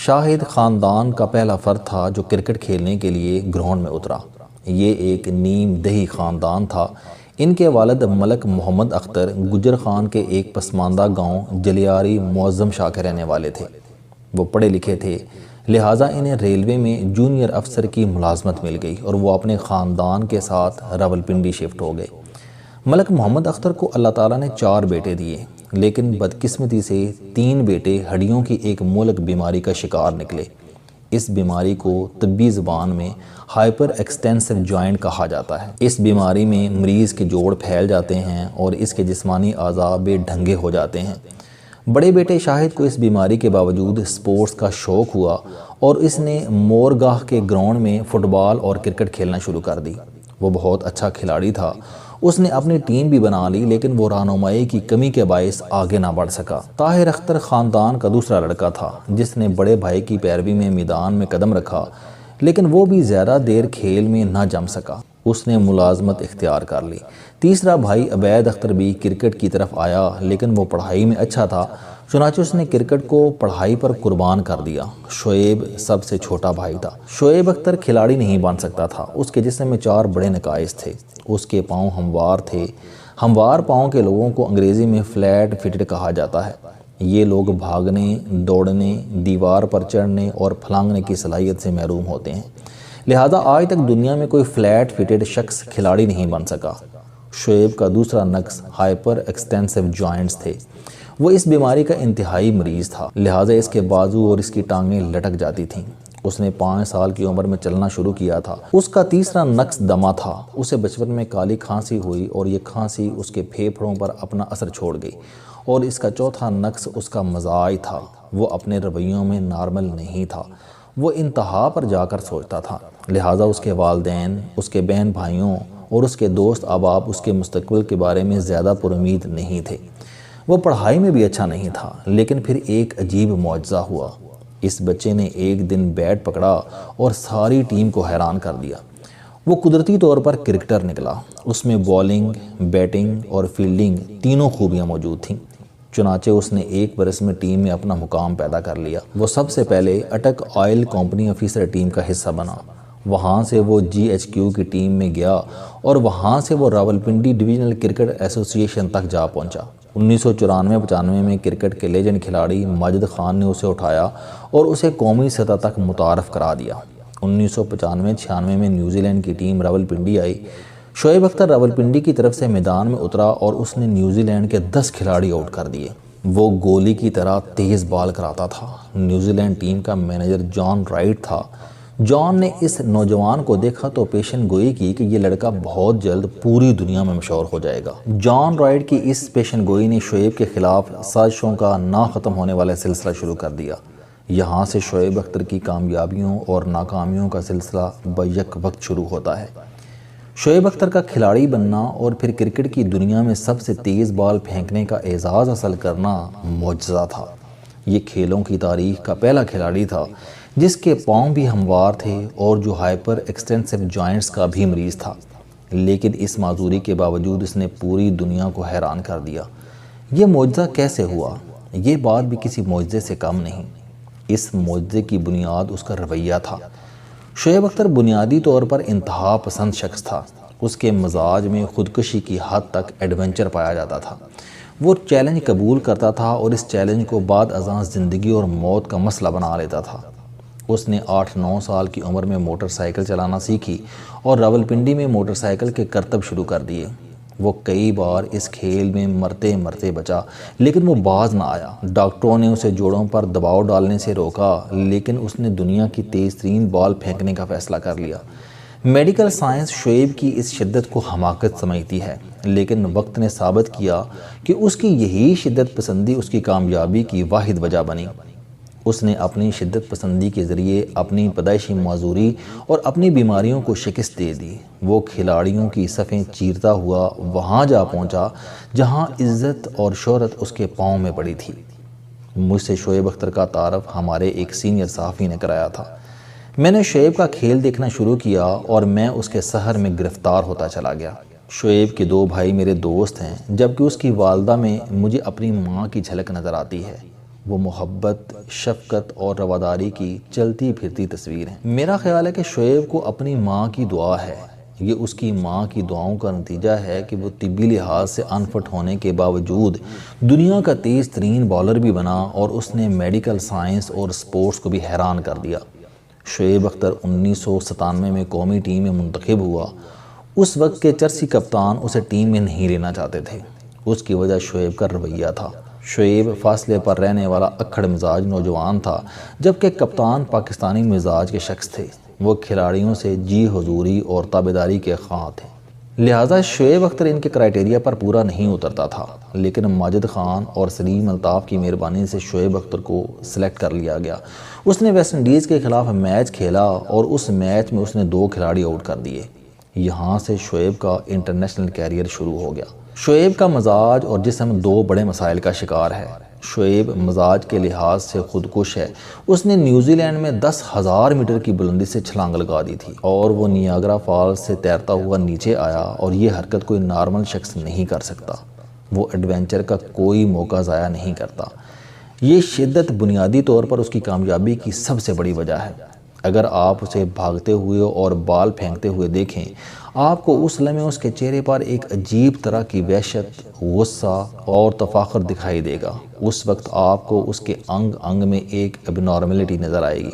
شاہد خاندان کا پہلا فرد تھا جو کرکٹ کھیلنے کے لیے گراؤنڈ میں اترا۔ یہ ایک نیم دیہی خاندان تھا۔ ان کے والد ملک محمد اختر گجر خان کے ایک پسماندہ گاؤں جلیاری معظم شاہ کے رہنے والے تھے۔ وہ پڑھے لکھے تھے، لہٰذا انہیں ریلوے میں جونیئر افسر کی ملازمت مل گئی اور وہ اپنے خاندان کے ساتھ راولپنڈی شفٹ ہو گئے۔ ملک محمد اختر کو اللہ تعالیٰ نے 4 بیٹے دیے، لیکن بدقسمتی سے 3 بیٹے ہڈیوں کی ایک مہلک بیماری کا شکار نکلے۔ اس بیماری کو طبی زبان میں ہائپر ایکسٹینسو جوائنٹ کہا جاتا ہے۔ اس بیماری میں مریض کے جوڑ پھیل جاتے ہیں اور اس کے جسمانی اعضاء بے ڈھنگے ہو جاتے ہیں۔ بڑے بیٹے شاہد کو اس بیماری کے باوجود سپورٹس کا شوق ہوا اور اس نے مورگاہ کے گراؤنڈ میں فٹ بال اور کرکٹ کھیلنا شروع کر دی۔ وہ بہت اچھا کھلاڑی تھا۔ اس نے اپنی ٹیم بھی بنا لی، لیکن وہ رہنمائی کی کمی کے باعث آگے نہ بڑھ سکا۔ طاہر اختر خاندان کا دوسرا لڑکا تھا جس نے بڑے بھائی کی پیروی میں میدان میں قدم رکھا، لیکن وہ بھی زیادہ دیر کھیل میں نہ جم سکا۔ اس نے ملازمت اختیار کر لی۔ تیسرا بھائی عبید اختر بھی کرکٹ کی طرف آیا، لیکن وہ پڑھائی میں اچھا تھا، چنانچہ اس نے کرکٹ کو پڑھائی پر قربان کر دیا۔ شعیب سب سے چھوٹا بھائی تھا۔ شعیب اختر کھلاڑی نہیں بن سکتا تھا۔ اس کے جسم میں 4 بڑے نقائص تھے۔ اس کے پاؤں ہموار تھے۔ ہموار پاؤں کے لوگوں کو انگریزی میں فلیٹ فٹڈ کہا جاتا ہے۔ یہ لوگ بھاگنے، دوڑنے، دیوار پر چڑھنے اور پھلانگنے کی صلاحیت سے محروم ہوتے ہیں، لہذا آج تک دنیا میں کوئی فلیٹ فٹڈ شخص کھلاڑی نہیں بن سکا۔ شعیب کا دوسرا نقص ہائپر ایکسٹینسو جوائنٹس تھے۔ وہ اس بیماری کا انتہائی مریض تھا، لہٰذا اس کے بازو اور اس کی ٹانگیں لٹک جاتی تھیں۔ اس نے 5 سال کی عمر میں چلنا شروع کیا تھا۔ اس کا تیسرا نقص دمہ تھا۔ اسے بچپن میں کالی کھانسی ہوئی اور یہ کھانسی اس کے پھیپھڑوں پر اپنا اثر چھوڑ گئی، اور اس کا چوتھا نقص اس کا مزاج تھا۔ وہ اپنے رویوں میں نارمل نہیں تھا۔ وہ انتہا پر جا کر سوچتا تھا، لہٰذا اس کے والدین، اس کے بہن بھائیوں اور اس کے دوست احباب اس کے مستقبل کے بارے میں زیادہ پر امید نہیں تھے۔ وہ پڑھائی میں بھی اچھا نہیں تھا، لیکن پھر ایک عجیب معجزہ ہوا۔ اس بچے نے ایک دن بیٹ پکڑا اور ساری ٹیم کو حیران کر دیا۔ وہ قدرتی طور پر کرکٹر نکلا۔ اس میں بالنگ، بیٹنگ اور فیلڈنگ تینوں خوبیاں موجود تھیں، چنانچہ اس نے 1 برس میں ٹیم میں اپنا مقام پیدا کر لیا۔ وہ سب سے پہلے اٹک آئل کمپنی آفیسر ٹیم کا حصہ بنا۔ وہاں سے وہ GHQ کی ٹیم میں گیا اور وہاں سے وہ راولپنڈی ڈویژنل کرکٹ ایسوسی ایشن تک جا پہنچا۔ 1994-95 میں کرکٹ کے لیجنڈ کھلاڑی ماجد خان نے اسے اٹھایا اور اسے قومی سطح تک متعارف کرا دیا۔ 1995-96 میں نیوزی لینڈ کی ٹیم راولپنڈی آئی۔ شعیب اختر راولپنڈی کی طرف سے میدان میں اترا اور اس نے نیوزی لینڈ کے 10 کھلاڑی آؤٹ کر دیے۔ وہ گولی کی طرح تیز بال کراتا تھا۔ نیوزی لینڈ ٹیم کا مینیجر جان رائٹ تھا۔ جان نے اس نوجوان کو دیکھا تو پیشن گوئی کی کہ یہ لڑکا بہت جلد پوری دنیا میں مشہور ہو جائے گا۔ جان رائٹ کی اس پیشن گوئی نے شعیب کے خلاف سازشوں کا نہ ختم ہونے والا سلسلہ شروع کر دیا۔ یہاں سے شعیب اختر کی کامیابیوں اور ناکامیوں کا سلسلہ بیک وقت شروع ہوتا ہے۔ شعیب اختر کا کھلاڑی بننا اور پھر کرکٹ کی دنیا میں سب سے تیز بال پھینکنے کا اعزاز حاصل کرنا معجزہ تھا۔ یہ کھیلوں کی تاریخ کا پہلا کھلاڑی تھا جس کے پاؤں بھی ہموار تھے اور جو ہائپر ایکسٹینسو جوائنٹس کا بھی مریض تھا، لیکن اس معذوری کے باوجود اس نے پوری دنیا کو حیران کر دیا۔ یہ معجزہ کیسے ہوا؟ یہ بات بھی کسی معجزے سے کم نہیں۔ اس معجزے کی بنیاد اس کا رویہ تھا۔ شعیب اختر بنیادی طور پر انتہا پسند شخص تھا۔ اس کے مزاج میں خودکشی کی حد تک ایڈونچر پایا جاتا تھا۔ وہ چیلنج قبول کرتا تھا اور اس چیلنج کو بعد ازاں زندگی اور موت کا مسئلہ بنا لیتا تھا۔ اس نے 8-9 سال کی عمر میں موٹر سائیکل چلانا سیکھی اور راولپنڈی میں موٹر سائیکل کے کرتب شروع کر دیے۔ وہ کئی بار اس کھیل میں مرتے مرتے بچا، لیکن وہ باز نہ آیا۔ ڈاکٹروں نے اسے جوڑوں پر دباؤ ڈالنے سے روکا، لیکن اس نے دنیا کی تیز ترین بال پھینکنے کا فیصلہ کر لیا۔ میڈیکل سائنس شعیب کی اس شدت کو حماقت سمجھتی ہے، لیکن وقت نے ثابت کیا کہ اس کی یہی شدت پسندی اس کی کامیابی کی واحد وجہ بنی۔ اس نے اپنی شدت پسندی کے ذریعے اپنی پیدائشی معذوری اور اپنی بیماریوں کو شکست دے دی۔ وہ کھلاڑیوں کی صفیں چیرتا ہوا وہاں جا پہنچا جہاں عزت اور شہرت اس کے پاؤں میں پڑی تھی۔ مجھ سے شعیب اختر کا تعارف ہمارے ایک سینئر صحافی نے کرایا تھا۔ میں نے شعیب کا کھیل دیکھنا شروع کیا اور میں اس کے سحر میں گرفتار ہوتا چلا گیا۔ شعیب کے 2 بھائی میرے دوست ہیں، جبکہ اس کی والدہ میں مجھے اپنی ماں کی جھلک نظر آتی ہے۔ وہ محبت، شفقت اور رواداری کی چلتی پھرتی تصویر ہیں۔ میرا خیال ہے کہ شعیب کو اپنی ماں کی دعا ہے، یہ اس کی ماں کی دعاؤں کا نتیجہ ہے کہ وہ طبی لحاظ سے انفٹ ہونے کے باوجود دنیا کا تیز ترین بالر بھی بنا اور اس نے میڈیکل سائنس اور سپورٹس کو بھی حیران کر دیا۔ شعیب اختر 1997 میں قومی ٹیم میں منتخب ہوا۔ اس وقت کے چرسی کپتان اسے ٹیم میں نہیں لینا چاہتے تھے۔ اس کی وجہ شعیب کا رویہ تھا۔ شعیب فاصلے پر رہنے والا اکھڑ مزاج نوجوان تھا، جبکہ کپتان پاکستانی مزاج کے شخص تھے۔ وہ کھلاڑیوں سے جی حضوری اور تابعداری کے خواہاں تھے، لہٰذا شعیب اختر ان کے کرائیٹیریا پر پورا نہیں اترتا تھا۔ لیکن ماجد خان اور سلیم الطاف کی مہربانی سے شعیب اختر کو سلیکٹ کر لیا گیا۔ اس نے ویسٹ انڈیز کے خلاف میچ کھیلا اور اس میچ میں اس نے 2 کھلاڑی آؤٹ کر دیے۔ یہاں سے شعیب کا انٹرنیشنل کیریئر شروع ہو گیا۔ شعیب کا مزاج اور جسم 2 بڑے مسائل کا شکار ہے۔ شعیب مزاج کے لحاظ سے خودکش ہے۔ اس نے نیوزی لینڈ میں 10,000 میٹر کی بلندی سے چھلانگ لگا دی تھی اور وہ نیاگرا فالز سے تیرتا ہوا نیچے آیا، اور یہ حرکت کوئی نارمل شخص نہیں کر سکتا۔ وہ ایڈونچر کا کوئی موقع ضائع نہیں کرتا۔ یہ شدت بنیادی طور پر اس کی کامیابی کی سب سے بڑی وجہ ہے۔ اگر آپ اسے بھاگتے ہوئے اور بال پھینکتے ہوئے دیکھیں، آپ کو اس لمحے اس کے چہرے پر ایک عجیب طرح کی وحشت، غصہ اور تفاخر دکھائی دے گا۔ اس وقت آپ کو اس کے انگ انگ میں ایک ابنارملٹی نظر آئے گی۔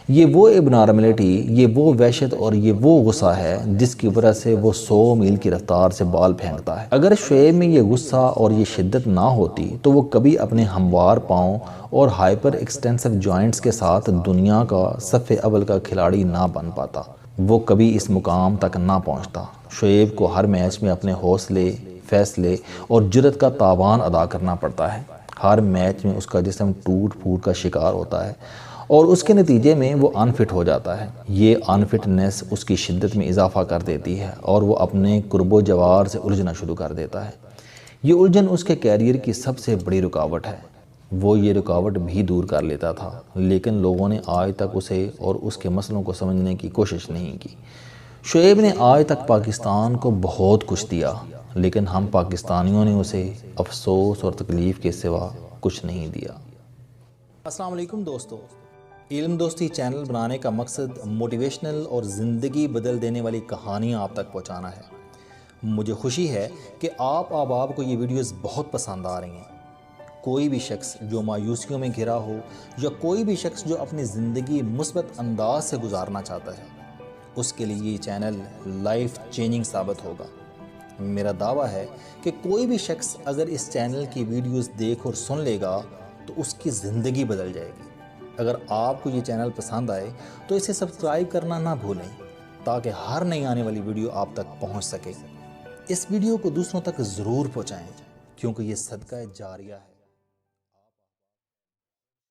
یہ وہ ابنارملٹی، یہ وہ وحشت اور یہ وہ غصہ ہے جس کی وجہ سے وہ 100 میل کی رفتار سے بال پھینکتا ہے۔ اگر شعیب میں یہ غصہ اور یہ شدت نہ ہوتی تو وہ کبھی اپنے ہموار پاؤں اور ہائپر ایکسٹینسو جوائنٹس کے ساتھ دنیا کا صف اول کا کھلاڑی نہ بن پاتا۔ وہ کبھی اس مقام تک نہ پہنچتا۔ شعیب کو ہر میچ میں اپنے حوصلے، فیصلے اور جرأت کا تاوان ادا کرنا پڑتا ہے۔ ہر میچ میں اس کا جسم ٹوٹ پھوٹ کا شکار ہوتا ہے اور اس کے نتیجے میں وہ انفٹ ہو جاتا ہے۔ یہ انفٹنس اس کی شدت میں اضافہ کر دیتی ہے اور وہ اپنے قرب و جوار سے الجھنا شروع کر دیتا ہے۔ یہ الجھن اس کے کیریئر کی سب سے بڑی رکاوٹ ہے۔ وہ یہ رکاوٹ بھی دور کر لیتا تھا، لیکن لوگوں نے آج تک اسے اور اس کے مسئلوں کو سمجھنے کی کوشش نہیں کی۔ شعیب نے آج تک پاکستان کو بہت کچھ دیا، لیکن ہم پاکستانیوں نے اسے افسوس اور تکلیف کے سوا کچھ نہیں دیا۔ السلام علیکم دوستو، علم دوستی چینل بنانے کا مقصد موٹیویشنل اور زندگی بدل دینے والی کہانیاں آپ تک پہنچانا ہے۔ مجھے خوشی ہے کہ آپ احباب کو یہ ویڈیوز بہت پسند آ رہی ہیں۔ کوئی بھی شخص جو مایوسیوں میں گھرا ہو یا کوئی بھی شخص جو اپنی زندگی مثبت انداز سے گزارنا چاہتا ہے، اس کے لیے یہ چینل لائف چینجنگ ثابت ہوگا۔ میرا دعویٰ ہے کہ کوئی بھی شخص اگر اس چینل کی ویڈیوز دیکھ اور سن لے گا تو اس کی زندگی بدل جائے گی۔ اگر آپ کو یہ چینل پسند آئے تو اسے سبسکرائب کرنا نہ بھولیں تاکہ ہر نئی آنے والی ویڈیو آپ تک پہنچ سکے۔ اس ویڈیو کو دوسروں تک ضرور پہنچائیں کیونکہ یہ صدقہ جاریہ ہے۔